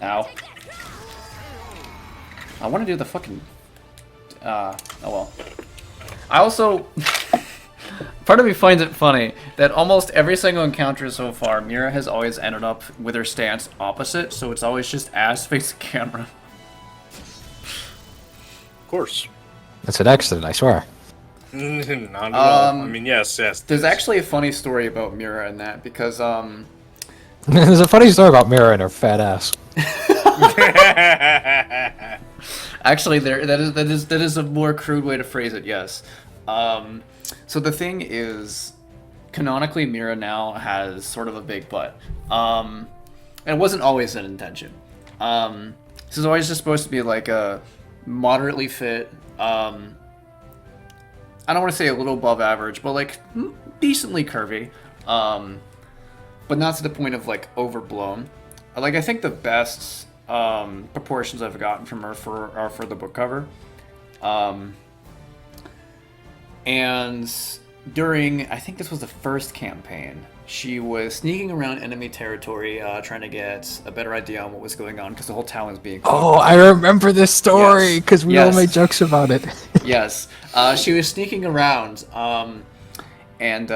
Ow. I want to do the fucking... oh well. I also... Part of me finds it funny that almost every single encounter so far, Mira has always ended up with her stance opposite, so it's always just ass facing camera. Of course. That's an accident, I swear. Not at all. I mean, yes. There's actually a funny story about Mira in that, because, There's a funny story about Mira and her fat ass. Actually, that is a more crude way to phrase it, yes. So the thing is, canonically, Mira now has sort of a big butt. And it wasn't always an intention. This is always just supposed to be like a moderately fit, I don't want to say a little above average, but like decently curvy. But not to the point of like overblown. Like I think the best proportions I've gotten from her are for the book cover. And during, I think this was the first campaign, she was sneaking around enemy territory, trying to get a better idea on what was going on, because the whole town was being... Oh, I remember this story, because we all Yes. made jokes about it. Yes. She was sneaking around, and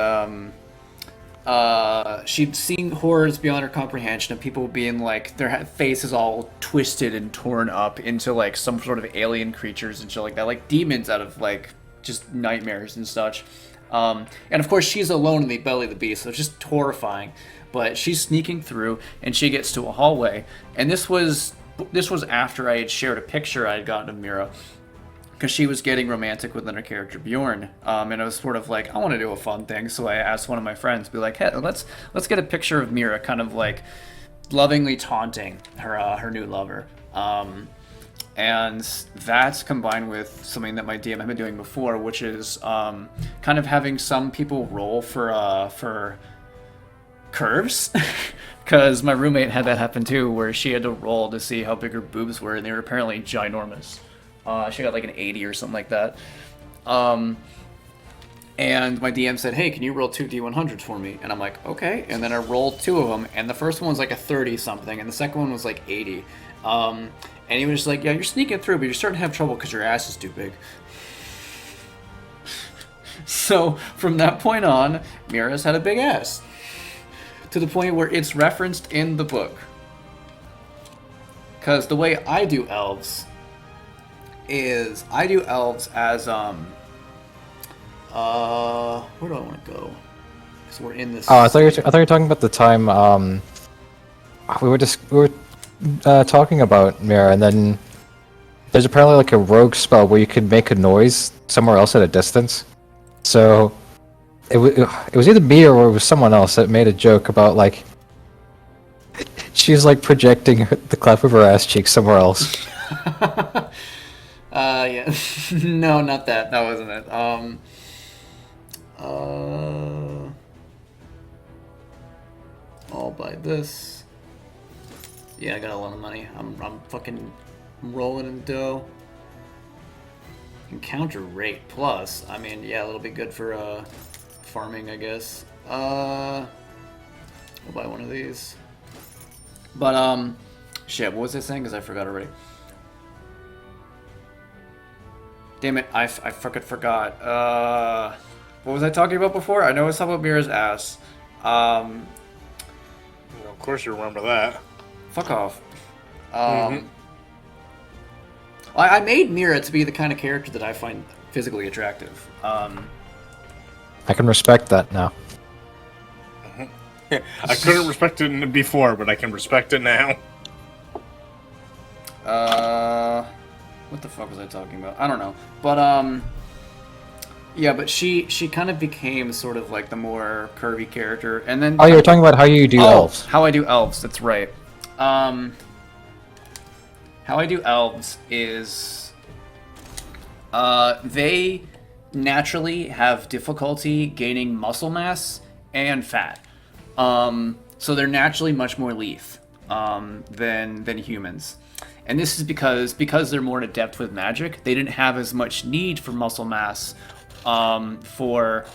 she'd seen horrors beyond her comprehension of people being like, their faces all twisted and torn up into like some sort of alien creatures and shit like that, like demons out of like just nightmares and such. And of course she's alone in the belly of the beast, so it's just horrifying. But she's sneaking through and she gets to a hallway, and this was after I had shared a picture I had gotten of Mira, because she was getting romantic with her character Bjorn, and I was sort of like, I want to do a fun thing, so I asked one of my friends, be like, hey, let's get a picture of Mira, kind of like lovingly taunting her new lover, and that's combined with something that my DM had been doing before, which is kind of having some people roll for curves, because my roommate had that happen too, where she had to roll to see how big her boobs were, and they were apparently ginormous. She got like an 80 or something like that. And my DM said, hey, can you roll 2 D100s for me? And I'm like, okay. And then I rolled 2 of them, and the first one was like a 30 something, and the second one was like 80. And he was just like, yeah, you're sneaking through, but you're starting to have trouble because your ass is too big. So from that point on, Mira's had a big ass. To the point where it's referenced in the book. Because the way I do elves is I do elves as where do I want to go? Because we're in this. Oh, I thought you were talking about the time we were talking about Mira, and then there's apparently like a rogue spell where you could make a noise somewhere else at a distance. So it was either me or it was someone else that made a joke about like she's like projecting the cleft of her ass cheek somewhere else. Yeah. No, not that. That wasn't it. I'll buy this. Yeah, I got a lot of money. I'm fucking rolling in dough. Encounter rate plus. I mean, yeah, it'll be good for farming, I guess. I'll buy one of these. But shit, what was I saying? Because I forgot already. Damn it, I fucking forgot. What was I talking about before? I know I was talking about Mira's ass. Of course you remember that. Fuck off. I made Mira to be the kind of character that I find physically attractive. I can respect that now. I couldn't respect it before, but I can respect it now. What the fuck was I talking about? I don't know. But, yeah, but she kind of became sort of like the more curvy character, and then... Oh, you were talking about how you do elves. How I do elves, that's right. How I do elves is... they naturally have difficulty gaining muscle mass and fat. So they're naturally much more lithe than humans. And this is because they're more adept with magic, they didn't have as much need for muscle mass for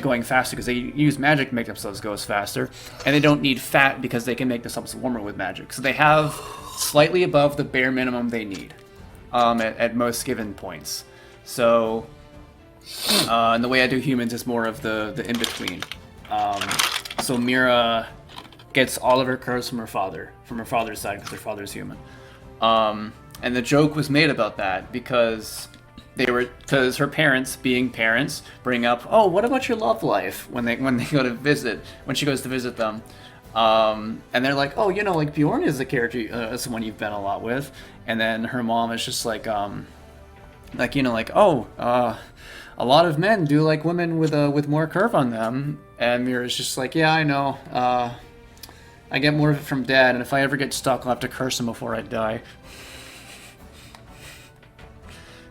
going faster, because they use magic to make themselves go as faster, and they don't need fat because they can make themselves warmer with magic. So they have slightly above the bare minimum they need at most given points. So, and the way I do humans is more of the in-between. So Mira gets all of her curves from her father's side, because her father's human. And the joke was made about that because her parents, being parents, bring up, oh, what about your love life when they go to visit, when she goes to visit them. And they're like, oh, you know, like Bjorn is a character, someone you've been a lot with. And then her mom is just like, you know, like, oh, a lot of men do like women with more curve on them. And Mira's just like, yeah, I know. I get more of it from Dad, and if I ever get stuck, I'll have to curse him before I die.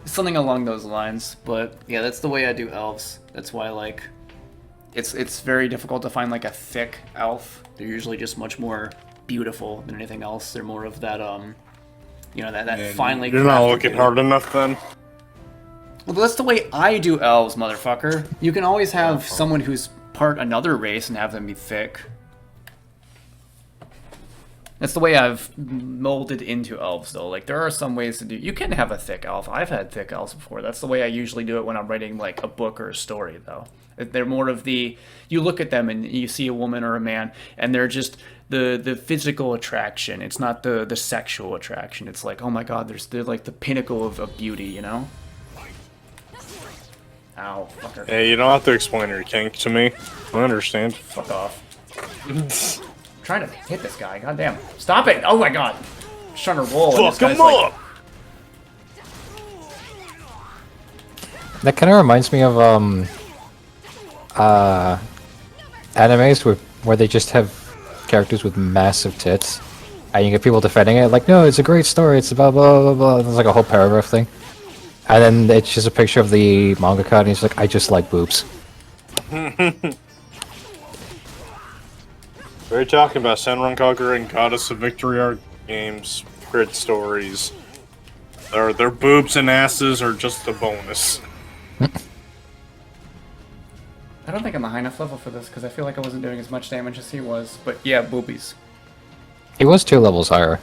Something along those lines. But yeah, that's the way I do elves. That's why, like, it's very difficult to find like a thick elf. They're usually just much more beautiful than anything else. They're more of that you know, that finely You're not crafted looking beauty. hard enough then. Well, that's the way I do elves, motherfucker. You can always have someone who's part another race and have them be thick. That's the way I've molded into elves, though. Like, there are some ways to do... You can have a thick elf. I've had thick elves before. That's the way I usually do it when I'm writing, like, a book or a story, though. They're more of the... You look at them and you see a woman or a man, and they're just the physical attraction. It's not the sexual attraction. It's like, oh my god, they're like the pinnacle of beauty, you know? Ow, fucker. Hey, you don't have to explain your kink to me. I understand. Fuck off. I'm trying to hit this guy, goddamn. Stop it! Oh my god! I'm just trying to roll. and this Fuck guy's him like, up! That kind of reminds me of animes where they just have characters with massive tits, and you get people defending it like, no, it's a great story, it's blah blah blah blah. There's like a whole paragraph thing, and then it's just a picture of the mangaka, and he's like, I just like boobs. We're talking about Senran Conqueror and Goddess of Victory Art games, grid stories. Their boobs and asses are just a bonus. I don't think I'm a high enough level for this, because I feel like I wasn't doing as much damage as he was. But yeah, boobies. He was 2 levels higher.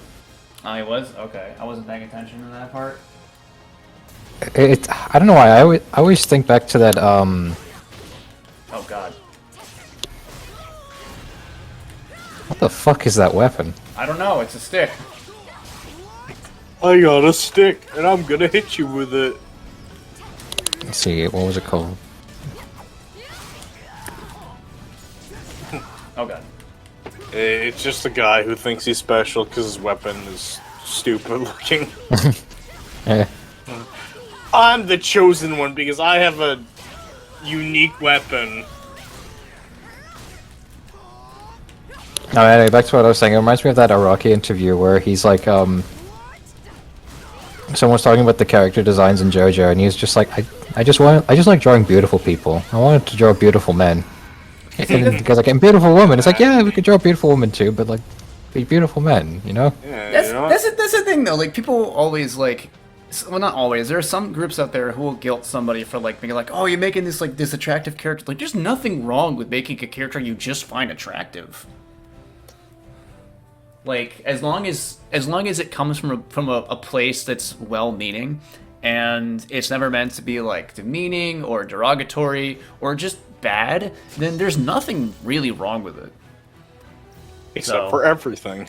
I was? Okay. I wasn't paying attention to that part. I don't know why, I always think back to that, Oh god. what the fuck is that weapon? I don't know, it's a stick. I got a stick, and I'm gonna hit you with it. Let's see, what was it called? Oh god. It's just a guy who thinks he's special because his weapon is stupid looking. Yeah. I'm the chosen one because I have a unique weapon. No, anyway, back to what I was saying. It reminds me of that Araki interview where he's like, someone's talking about the character designs in JoJo, and he's just like, I just like drawing beautiful people. I wanted to draw beautiful men. And the guy's like, and beautiful women. It's like, yeah, we could draw a beautiful woman too, but like, be beautiful men, you know? Yeah, That's, you know what? that's the thing, though. Like, people always, like... Well, not always. There are some groups out there who will guilt somebody for, like, being like, oh, you're making this, like, this attractive character. Like, there's nothing wrong with making a character you just find attractive. Like, as long as it comes from a place that's well-meaning, and it's never meant to be, like, demeaning or derogatory or just bad, then there's nothing really wrong with it. Except for everything.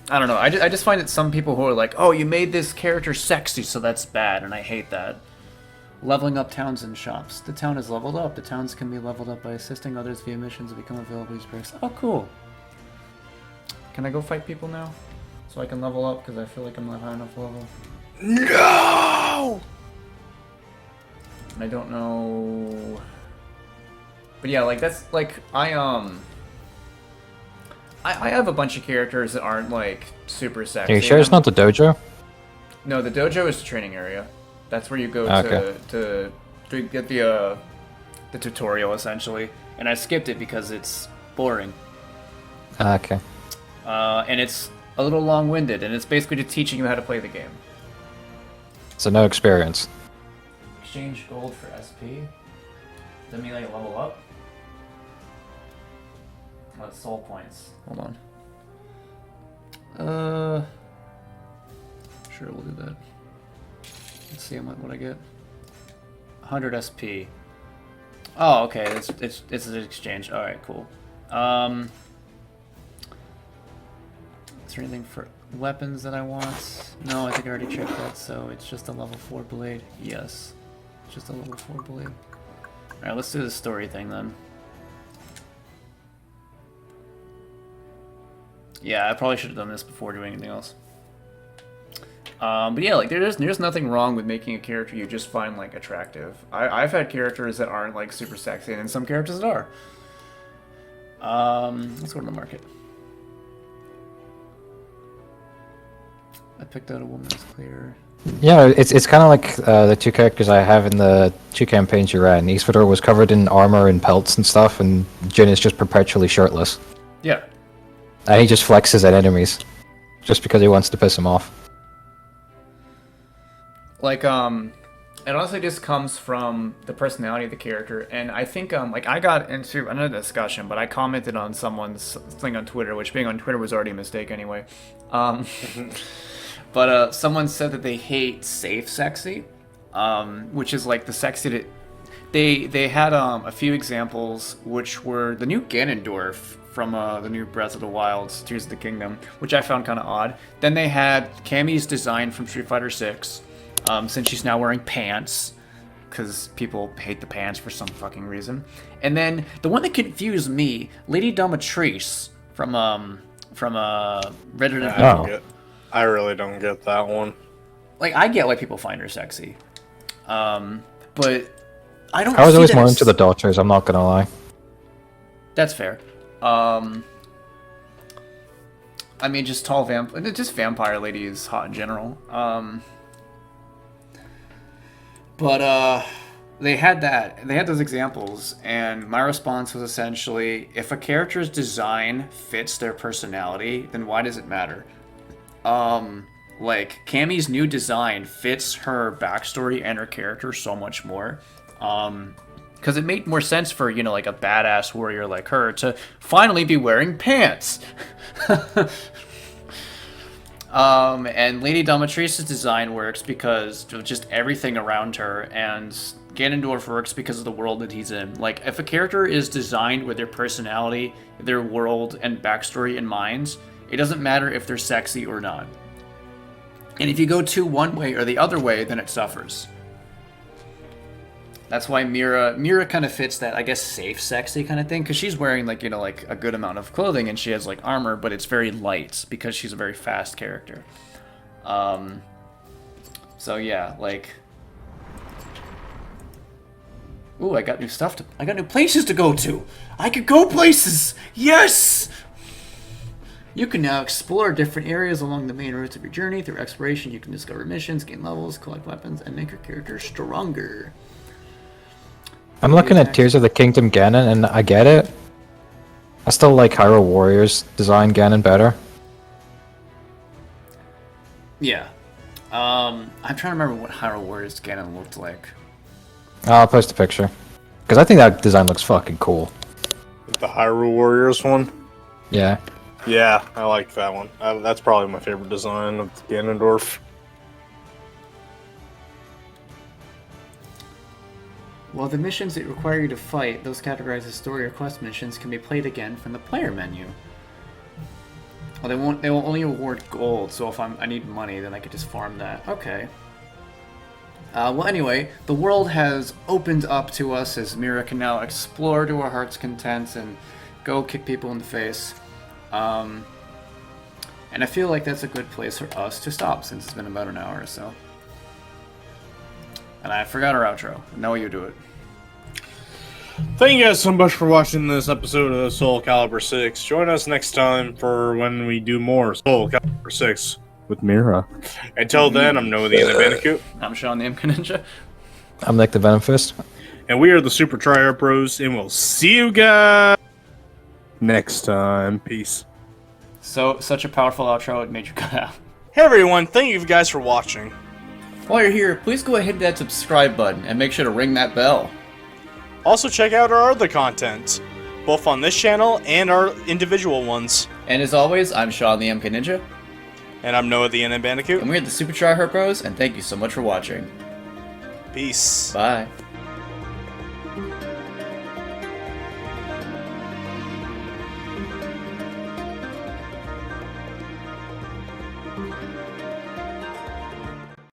I don't know. I just find that some people who are like, oh, you made this character sexy, so that's bad, and I hate that. Leveling up towns and shops. The town is leveled up. The towns can be leveled up by assisting others via missions that become available these breaks. Oh, cool. Can I go fight people now? So I can level up, because I feel like I'm not high enough level. No! And I don't know... But yeah, like, that's, like, I have a bunch of characters that aren't, like, super sexy. Are you sure it's not the dojo? No, the dojo is the training area. That's where you go Okay. to get the tutorial, essentially. And I skipped it because it's boring. Okay. And it's a little long-winded, and it's basically just teaching you how to play the game. So no experience. Exchange gold for SP. Does that mean I level up? Oh, it's soul points. Hold on. Sure, we'll do that. Let's see what I get. 100 SP. Oh, okay. It's an exchange. All right, cool. Is there anything for weapons that I want? No, I think I already checked that. So it's just a level 4 blade. Yes, just a level 4 blade. All right, let's do the story thing then. Yeah, I probably should have done this before doing anything else. But yeah, like there's nothing wrong with making a character you just find like attractive. I've had characters that aren't like super sexy, and some characters that are. Let's go to the market. I picked out a woman that's clear. Yeah, it's kind of like the two characters I have in the 2 campaigns you ran. Aesfidor was covered in armor and pelts and stuff, and Jin is just perpetually shirtless. Yeah. And he just flexes at enemies, just because he wants to piss them off. Like, it honestly just comes from the personality of the character, and I think, like, I got into another discussion, but I commented on someone's thing on Twitter, which being on Twitter was already a mistake anyway. But someone said that they hate safe sexy, which is like the sexy that they had a few examples, which were the new Ganondorf from the new Breath of the Wild, Tears of the Kingdom, which I found kind of odd. Then they had Cammy's design from Street Fighter 6. Since she's now wearing pants, because people hate the pants for some fucking reason. And then the one that confused me, Lady Dominatrice from Red Dead Redemption. I really don't get that one. Like, I get why people find her sexy, but I don't. I was see always that more as- into the daughters. I'm not gonna lie. That's fair. I mean, just just vampire lady is hot in general. But they had those examples, and my response was essentially, if a character's design fits their personality, then why does it matter? Like, Cammy's new design fits her backstory and her character so much more. Because it made more sense for, you know, like a badass warrior like her to finally be wearing pants. And Lady Dominatrice's design works because of just everything around her, and Ganondorf works because of the world that he's in. Like, if a character is designed with their personality, their world, and backstory in mind, it doesn't matter if they're sexy or not. And if you go too one way or the other way, then it suffers. That's why Mira kind of fits that, I guess, safe, sexy kind of thing, because she's wearing, like, you know, like a good amount of clothing, and she has like armor, but it's very light because she's a very fast character. So yeah, like, ooh, I got new places to go to. I could go places. Yes. You can now explore different areas along the main routes of your journey. Through exploration, you can discover missions, gain levels, collect weapons, and make your character stronger. I'm looking at Tears of the Kingdom Ganon, and I get it. I still like Hyrule Warriors design Ganon better. Yeah. I'm trying to remember what Hyrule Warriors Ganon looked like. I'll post a picture. Because I think that design looks fucking cool. The Hyrule Warriors one? Yeah. Yeah, I like that one. That's probably my favorite design of Ganondorf. While the missions that require you to fight, those categorized as story or quest missions, can be played again from the player menu. Well, they will only award gold, so if I need money, then I could just farm that. Okay. Well, anyway, the world has opened up to us as Mira can now explore to our heart's content and go kick people in the face. And I feel like that's a good place for us to stop, since it's been about an hour or so. And I forgot our outro. Now you do it. Thank you guys so much for watching this episode of Soul Calibur 6. Join us next time for when we do more Soul Calibur 6 with Mira. Until then, I'm Noah the Bandicoot. I'm Shaun the MK Ninja. I'm Nick the Venom Fist. And we are the Super Trier Bros, and we'll see you guys next time. Peace. So, such a powerful outro, it made you cut out. Hey everyone, thank you guys for watching. While you're here, please go ahead and hit that subscribe button and make sure to ring that bell. Also check out our other content, both on this channel and our individual ones. And as always, I'm Shaun the MK Ninja. And I'm Noah the NN Bandicoot. And we're the Super Try Hard Bros, and thank you so much for watching. Peace. Bye.